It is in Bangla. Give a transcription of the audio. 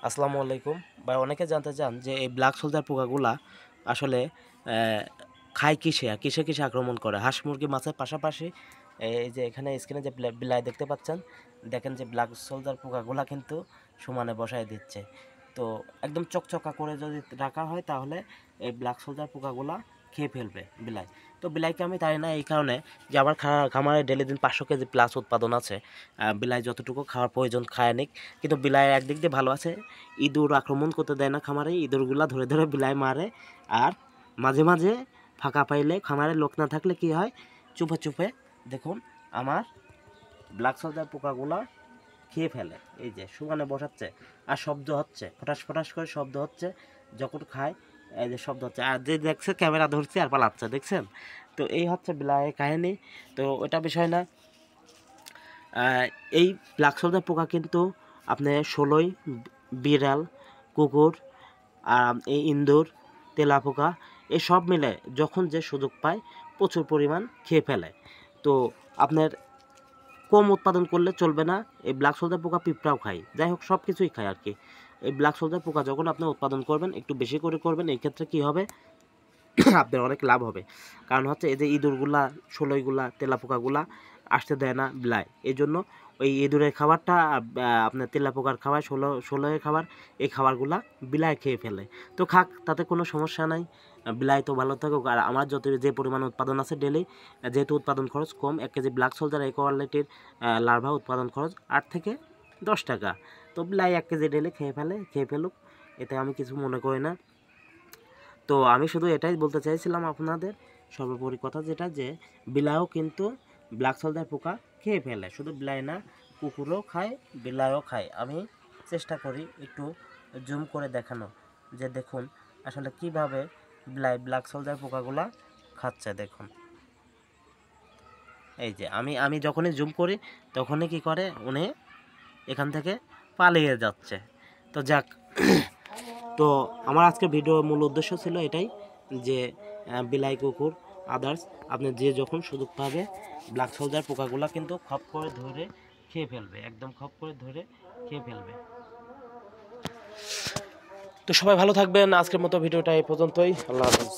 আসসালামু আলাইকুম ভাই। অনেকে জানতে চান যে এই ব্ল্যাক সোলজার পোকাগুলা আসলে খায় কিসে আর কিসে কিসে আক্রমণ করে হাঁস মুরগি মাছের পাশাপাশি। এই যে এখানে স্ক্রিনে যে বিলাই দেখতে পাচ্ছেন, দেখেন যে ব্ল্যাক সোলজার পোকাগুলা কিন্তু সমানে বসায় দিচ্ছে। তো একদম চকচকা করে যদি রাখা হয় তাহলে এই ব্ল্যাক সোলজার পোকাগুলা খেয়ে ফেলবে বিলাই। তো বিলাইকে আমি তাই না এই কারণে যে আমার খামারে ডেলি দিন 500 কেজি প্লাস উৎপাদন আছে। বিলাই যতটুকু খাওয়ার প্রয়োজন খায় নিক, কিন্তু বিলাই একদিক দিয়ে ভালো আছে, ইঁদুর আক্রমণ করতে দেয় না খামারে। ইঁদুরগুলা ধরে ধরে বিলাই মারে। আর মাঝে মাঝে ফাঁকা পাইলে, খামারে লোক না থাকলে কি হয়, চুপে চুপে দেখুন আমার ব্ল্যাক সোলজার পোকাগুলা খেয়ে ফেলে। এই যে সমানে বসাচ্ছে আর শব্দ হচ্ছে, ফটাস ফটাস করে শব্দ হচ্ছে যখন খায়। এই যে শব্দ হচ্ছে, আর যে দেখছে ক্যামেরা ধরছে আর পালাচ্ছে, দেখছেন? তো এই হচ্ছে বিলাই কাহিনী। তো ওটা বিষয় না। এই ব্ল্যাক সোলজার পোকা কিন্তু আপনি ষোলোই বিড়াল, কুকুর, এই ইন্দুর, তেলাপোকা এসব মিলে যখন যে সুযোগ পায় প্রচুর পরিমাণ খেয়ে ফেলে। তো আপনার কম উৎপাদন করলে চলবে না। এই ব্ল্যাক সোলজার পোকা পিঁপড়াও খায়, যাই হোক সব কিছুই খায় আর কি। এই ব্ল্যাক সোলজার পোকা যখন আপনি উৎপাদন করবেন একটু বেশি করে করবেন, এই ক্ষেত্রে কী হবে, আপনার অনেক লাভ হবে। কারণ হচ্ছে এই যে ইঁদুরগুলা, ষোলোইগুলা, তেলাপোকাগুলা আসতে দেয় না বিলাই, এই জন্য ওই ইঁদুরের খাবারটা আপনার তেলাপোকার খাবার, ষোলোয়ের খাবার, এই খাবারগুলা বিলাই খেয়ে ফেলে। তো খাক, তাতে কোনো সমস্যা নাই, বিলাই তো ভালো থাকুক। আর আমার যত যে পরিমাণ উৎপাদন আছে ডেলি, যেহেতু উৎপাদন খরচ কম, 1 কেজি ব্ল্যাক সোলজার এই কোয়ালিটির লার্ভা উৎপাদন খরচ 8 থেকে 10 টাকা। তো বিলাই 1 কেজি ডেলি খেয়ে ফেলুক, এতে আমি কিছু মনে করি না। তো আমি শুধু এটাই বলতে চাইছিলাম আপনাদের, সর্বোপরি কথা যেটা, যে বিলাইও কিন্তু ব্ল্যাক সোলজার পোকা খেয়ে ফেলে। শুধু বিলাই না, কুকুরও খায়, বিলাইও খায়। আমি চেষ্টা করি একটু জুম করে দেখানো, যে দেখুন আসলে কিভাবে বিলাই ব্ল্যাক সোলজার পোকাগুলা খাচ্ছে। দেখুন এই যে আমি যখনই জুম করি তখনই কি করে, উনি এখান থেকে পালিয়ে যাচ্ছে। তো যাক, তো আমার আজকের ভিডিওর মূল উদ্দেশ্য ছিল এটাই, যে বিলাই, কুকুর, আদার্স আপনি যে যখন সুযোগ পাবে ব্ল্যাক সোলজার পোকাগুলা কিন্তু খপ করে ধরে খেয়ে ফেলবে, একদম খপ করে ধরে খেয়ে ফেলবে। তো সবাই ভালো থাকবেন, আজকের মতো ভিডিওটা এই পর্যন্তই। আল্লাহ হাফেজ।